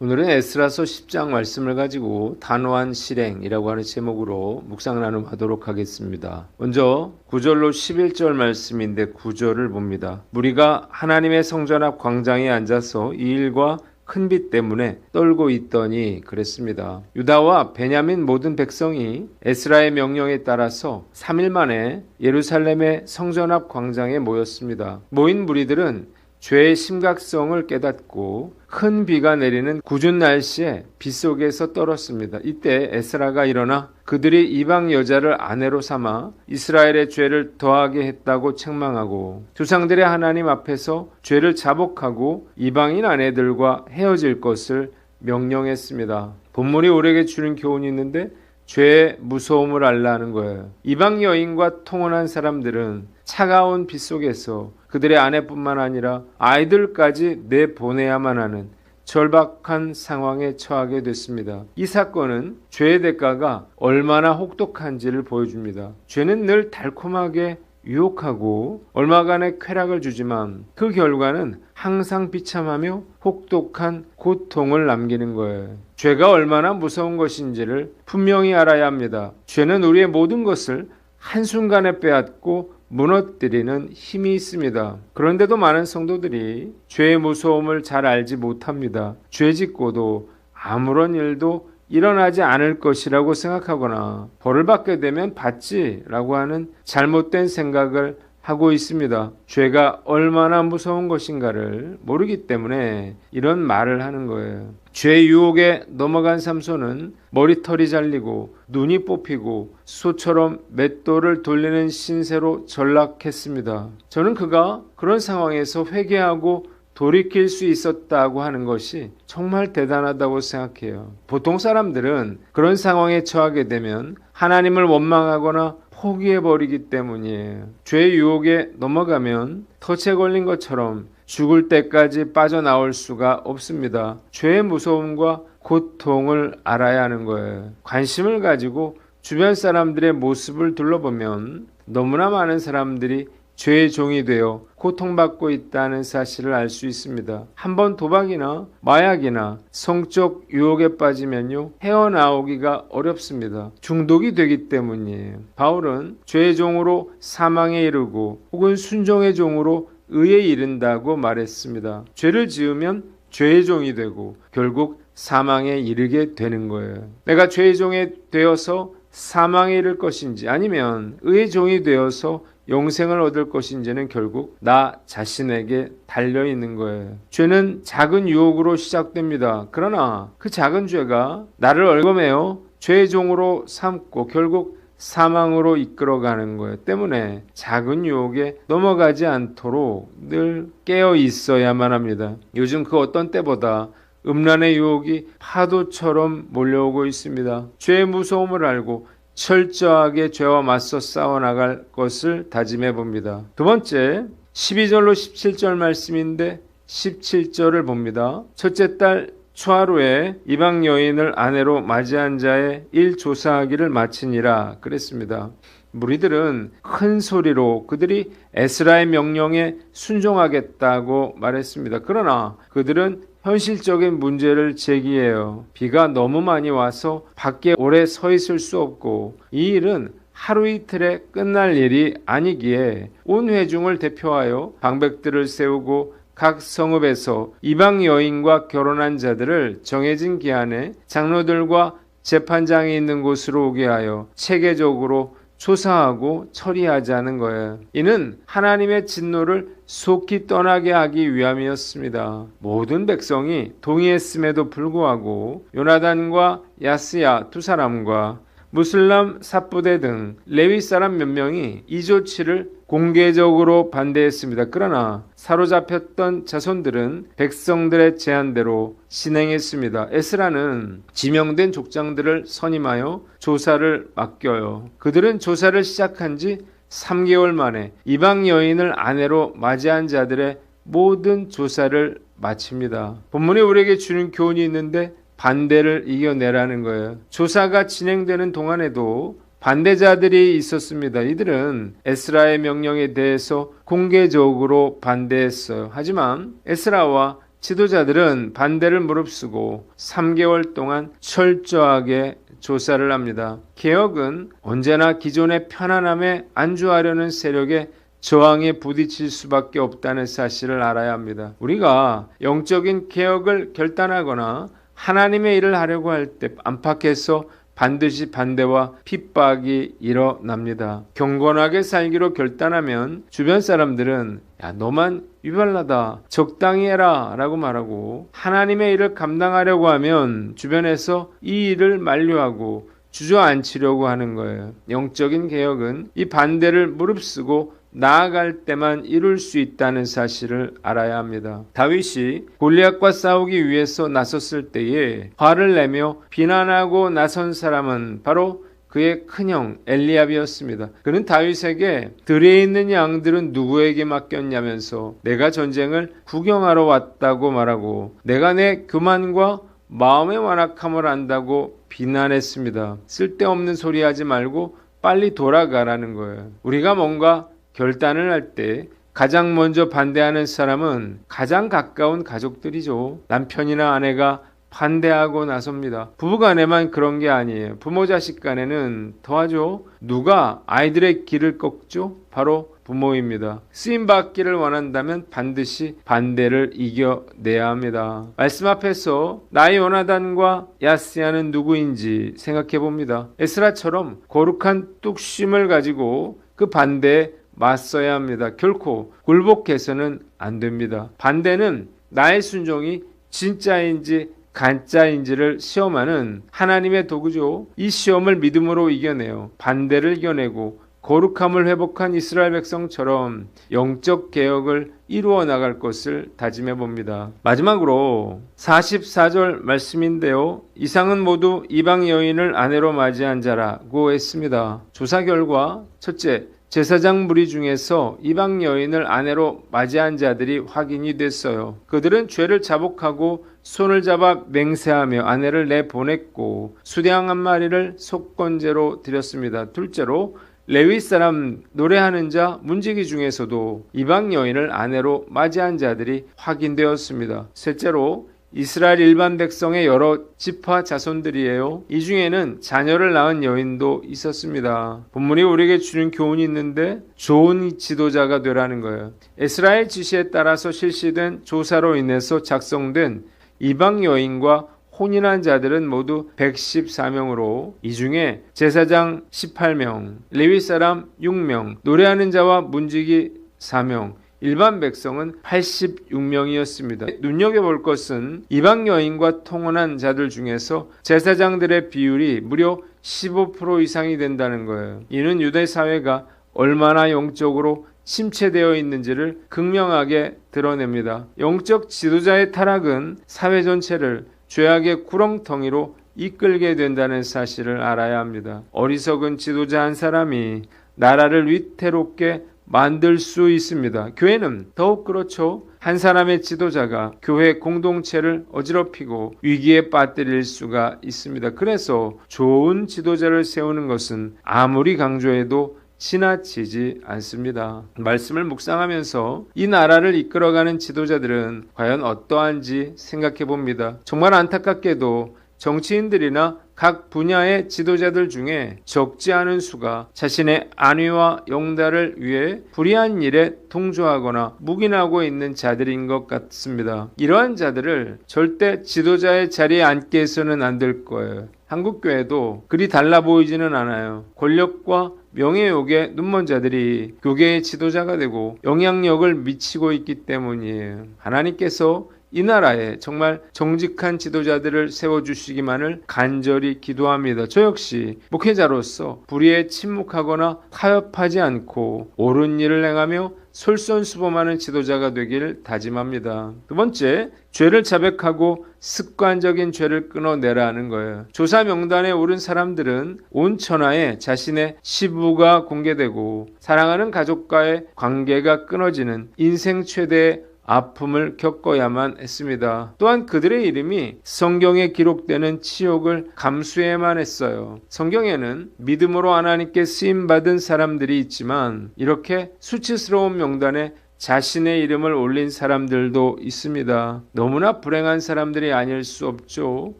오늘은 에스라서 10장 말씀을 가지고 단호한 실행이라고 하는 제목으로 묵상 나눔하도록 하겠습니다. 먼저 9절로 11절 말씀인데 9절을 봅니다. 무리가 하나님의 성전 앞 광장에 앉아서 이 일과 큰 빛 때문에 떨고 있더니 그랬습니다. 유다와 베냐민 모든 백성이 에스라의 명령에 따라서 3일 만에 예루살렘의 성전 앞 광장에 모였습니다. 모인 무리들은 죄의 심각성을 깨닫고 큰 비가 내리는 궂은 날씨에 빗속에서 떨었습니다. 이때 에스라가 일어나 그들이 이방 여자를 아내로 삼아 이스라엘의 죄를 더하게 했다고 책망하고 조상들의 하나님 앞에서 죄를 자복하고 이방인 아내들과 헤어질 것을 명령했습니다. 본문이 우리에게 주는 교훈이 있는데 죄의 무서움을 알라는 거예요. 이방 여인과 통혼한 사람들은 차가운 빗속에서 그들의 아내뿐만 아니라 아이들까지 내보내야만 하는 절박한 상황에 처하게 됐습니다. 이 사건은 죄의 대가가 얼마나 혹독한지를 보여줍니다. 죄는 늘 달콤하게 유혹하고 얼마간의 쾌락을 주지만 그 결과는 항상 비참하며 혹독한 고통을 남기는 거예요. 죄가 얼마나 무서운 것인지를 분명히 알아야 합니다. 죄는 우리의 모든 것을 한순간에 빼앗고 무너뜨리는 힘이 있습니다. 그런데도 많은 성도들이 죄의 무서움을 잘 알지 못합니다. 죄 짓고도 아무런 일도 일어나지 않을 것이라고 생각하거나 벌을 받게 되면 받지라고 하는 잘못된 생각을 하고 있습니다. 죄가 얼마나 무서운 것인가를 모르기 때문에 이런 말을 하는 거예요. 죄의 유혹에 넘어간 삼손은 머리털이 잘리고 눈이 뽑히고 소처럼 맷돌을 돌리는 신세로 전락했습니다. 저는 그가 그런 상황에서 회개하고 돌이킬 수 있었다고 하는 것이 정말 대단하다고 생각해요. 보통 사람들은 그런 상황에 처하게 되면 하나님을 원망하거나 포기해버리기 때문이에요. 죄의 유혹에 넘어가면 덫에 걸린 것처럼 죽을 때까지 빠져나올 수가 없습니다. 죄의 무서움과 고통을 알아야 하는 거예요. 관심을 가지고 주변 사람들의 모습을 둘러보면 너무나 많은 사람들이 죄의 종이 되어 고통받고 있다는 사실을 알 수 있습니다. 한번 도박이나 마약이나 성적 유혹에 빠지면요, 헤어나오기가 어렵습니다. 중독이 되기 때문이에요. 바울은 죄의 종으로 사망에 이르고 혹은 순종의 종으로 의에 이른다고 말했습니다. 죄를 지으면 죄의 종이 되고 결국 사망에 이르게 되는 거예요. 내가 죄의 종이 되어서 사망에 이를 것인지 아니면 의의 종이 되어서 영생을 얻을 것인지는 결국 나 자신에게 달려있는 거예요. 죄는 작은 유혹으로 시작됩니다. 그러나 그 작은 죄가 나를 얽어매어 죄의 종으로 삼고 결국 사망으로 이끌어가는 거예요. 때문에 작은 유혹에 넘어가지 않도록 늘 깨어 있어야만 합니다. 요즘 그 어떤 때보다 음란의 유혹이 파도처럼 몰려오고 있습니다. 죄의 무서움을 알고 철저하게 죄와 맞서 싸워나갈 것을 다짐해 봅니다. 두 번째, 12절로 17절 말씀인데 17절을 봅니다. 첫째 달 초하루에 이방 여인을 아내로 맞이한 자의 일 조사하기를 마치니라 그랬습니다. 무리들은 큰 소리로 그들이 에스라의 명령에 순종하겠다고 말했습니다. 그러나 그들은 현실적인 문제를 제기해요. 비가 너무 많이 와서 밖에 오래 서 있을 수 없고 이 일은 하루 이틀에 끝날 일이 아니기에 온 회중을 대표하여 방백들을 세우고 각 성읍에서 이방 여인과 결혼한 자들을 정해진 기한에 장로들과 재판장이 있는 곳으로 오게 하여 체계적으로 조사하고 처리하자는 거예요. 이는 하나님의 진노를 속히 떠나게 하기 위함이었습니다. 모든 백성이 동의했음에도 불구하고 요나단과 야스야 두 사람과 무슬람 삽부대 등 레위 사람 몇 명이 이 조치를 공개적으로 반대했습니다. 그러나 사로잡혔던 자손들은 백성들의 제안대로 진행했습니다. 에스라는 지명된 족장들을 선임하여 조사를 맡겨요. 그들은 조사를 시작한 지 3개월 만에 이방 여인을 아내로 맞이한 자들의 모든 조사를 마칩니다. 본문이 우리에게 주는 교훈이 있는데 반대를 이겨내라는 거예요. 조사가 진행되는 동안에도 반대자들이 있었습니다. 이들은 에스라의 명령에 대해서 공개적으로 반대했어요. 하지만 에스라와 지도자들은 반대를 무릅쓰고 3개월 동안 철저하게 조사를 합니다. 개혁은 언제나 기존의 편안함에 안주하려는 세력에 저항에 부딪힐 수밖에 없다는 사실을 알아야 합니다. 우리가 영적인 개혁을 결단하거나 하나님의 일을 하려고 할 때 안팎에서 반드시 반대와 핍박이 일어납니다. 경건하게 살기로 결단하면 주변 사람들은 야, 너만 유별나다, 적당히 해라 라고 말하고, 하나님의 일을 감당하려고 하면 주변에서 이 일을 만류하고 주저앉히려고 하는 거예요. 영적인 개혁은 이 반대를 무릅쓰고 나아갈 때만 이룰 수 있다는 사실을 알아야 합니다. 다윗이 골리앗과 싸우기 위해서 나섰을 때에 화를 내며 비난하고 나선 사람은 바로 그의 큰형 엘리압이었습니다. 그는 다윗에게 들에 있는 양들은 누구에게 맡겼냐면서 내가 전쟁을 구경하러 왔다고 말하고 내가 내 교만과 마음의 완악함을 안다고 비난했습니다. 쓸데없는 소리 하지 말고 빨리 돌아가라는 거예요. 우리가 뭔가 결단을 할 때 가장 먼저 반대하는 사람은 가장 가까운 가족들이죠. 남편이나 아내가 반대하고 나섭니다. 부부간에만 그런 게 아니에요. 부모 자식 간에는 더하죠. 누가 아이들의 길을 꺾죠? 바로 부모입니다. 쓰임받기를 원한다면 반드시 반대를 이겨내야 합니다. 말씀 앞에서 나의 요나단과 야스야는 누구인지 생각해 봅니다. 에스라처럼 거룩한 뚝심을 가지고 그 반대에 맞서야 합니다. 결코 굴복해서는 안 됩니다. 반대는 나의 순종이 진짜인지 가짜인지를 시험하는 하나님의 도구죠. 이 시험을 믿음으로 이겨내요. 반대를 이겨내고 거룩함을 회복한 이스라엘 백성처럼 영적 개혁을 이루어 나갈 것을 다짐해 봅니다. 마지막으로 44절 말씀인데요. 이상은 모두 이방 여인을 아내로 맞이한 자라고 했습니다. 조사 결과 첫째, 제사장 무리 중에서 이방 여인을 아내로 맞이한 자들이 확인이 됐어요. 그들은 죄를 자복하고 손을 잡아 맹세하며 아내를 내보냈고 수량 한 마리를 속건제로 드렸습니다. 둘째로 레위 사람 노래하는 자 문지기 중에서도 이방 여인을 아내로 맞이한 자들이 확인되었습니다. 셋째로 이스라엘 일반 백성의 여러 지파 자손들이에요. 이 중에는 자녀를 낳은 여인도 있었습니다. 본문이 우리에게 주는 교훈이 있는데 좋은 지도자가 되라는 거예요. 에스라의 지시에 따라서 실시된 조사로 인해서 작성된 이방 여인과 혼인한 자들은 모두 114명으로 이 중에 제사장 18명, 레위 사람 6명, 노래하는 자와 문지기 4명, 일반 백성은 86명이었습니다. 눈여겨볼 것은 이방 여인과 통혼한 자들 중에서 제사장들의 비율이 무려 15% 이상이 된다는 거예요. 이는 유대 사회가 얼마나 영적으로 침체되어 있는지를 극명하게 드러냅니다. 영적 지도자의 타락은 사회 전체를 죄악의 구렁텅이로 이끌게 된다는 사실을 알아야 합니다. 어리석은 지도자 한 사람이 나라를 위태롭게 만들 수 있습니다. 교회는 더욱 그렇죠. 한 사람의 지도자가 교회 공동체를 어지럽히고 위기에 빠뜨릴 수가 있습니다. 그래서 좋은 지도자를 세우는 것은 아무리 강조해도 지나치지 않습니다. 말씀을 묵상하면서 이 나라를 이끌어가는 지도자들은 과연 어떠한지 생각해 봅니다. 정말 안타깝게도 정치인들이나 각 분야의 지도자들 중에 적지 않은 수가 자신의 안위와 영달을 위해 불의한 일에 동조하거나 묵인하고 있는 자들인 것 같습니다. 이러한 자들을 절대 지도자의 자리에 앉게 해서는 안 될 거예요. 한국교회도 그리 달라 보이지는 않아요. 권력과 명예욕에 눈먼 자들이 교계의 지도자가 되고 영향력을 미치고 있기 때문이에요. 하나님께서 이 나라에 정말 정직한 지도자들을 세워주시기만을 간절히 기도합니다. 저 역시 목회자로서 불의에 침묵하거나 타협하지 않고 옳은 일을 행하며 솔선수범하는 지도자가 되길 다짐합니다. 두 번째, 죄를 자백하고 습관적인 죄를 끊어내라는 거예요. 조사 명단에 오른 사람들은 온 천하에 자신의 시부가 공개되고 사랑하는 가족과의 관계가 끊어지는 인생 최대의 아픔을 겪어야만 했습니다. 또한 그들의 이름이 성경에 기록되는 치욕을 감수해야만 했어요. 성경에는 믿음으로 하나님께 쓰임받은 사람들이 있지만 이렇게 수치스러운 명단에 자신의 이름을 올린 사람들도 있습니다. 너무나 불행한 사람들이 아닐 수 없죠.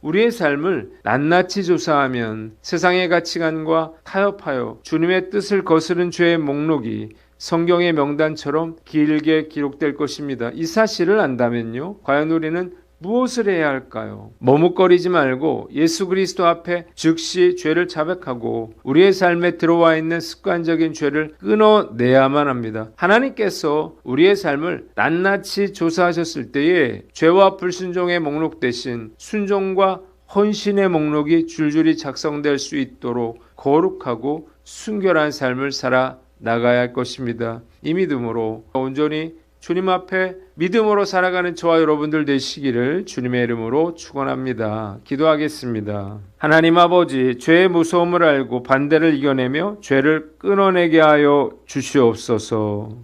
우리의 삶을 낱낱이 조사하면 세상의 가치관과 타협하여 주님의 뜻을 거스른 죄의 목록이 성경의 명단처럼 길게 기록될 것입니다. 이 사실을 안다면요, 과연 우리는 무엇을 해야 할까요? 머뭇거리지 말고 예수 그리스도 앞에 즉시 죄를 자백하고 우리의 삶에 들어와 있는 습관적인 죄를 끊어내야만 합니다. 하나님께서 우리의 삶을 낱낱이 조사하셨을 때에 죄와 불순종의 목록 대신 순종과 헌신의 목록이 줄줄이 작성될 수 있도록 거룩하고 순결한 삶을 살아 나가야 할 것입니다. 이 믿음으로 온전히 주님 앞에 믿음으로 살아가는 저와 여러분들 되시기를 주님의 이름으로 축원합니다. 기도하겠습니다. 하나님 아버지, 죄의 무서움을 알고 반대를 이겨내며 죄를 끊어내게 하여 주시옵소서.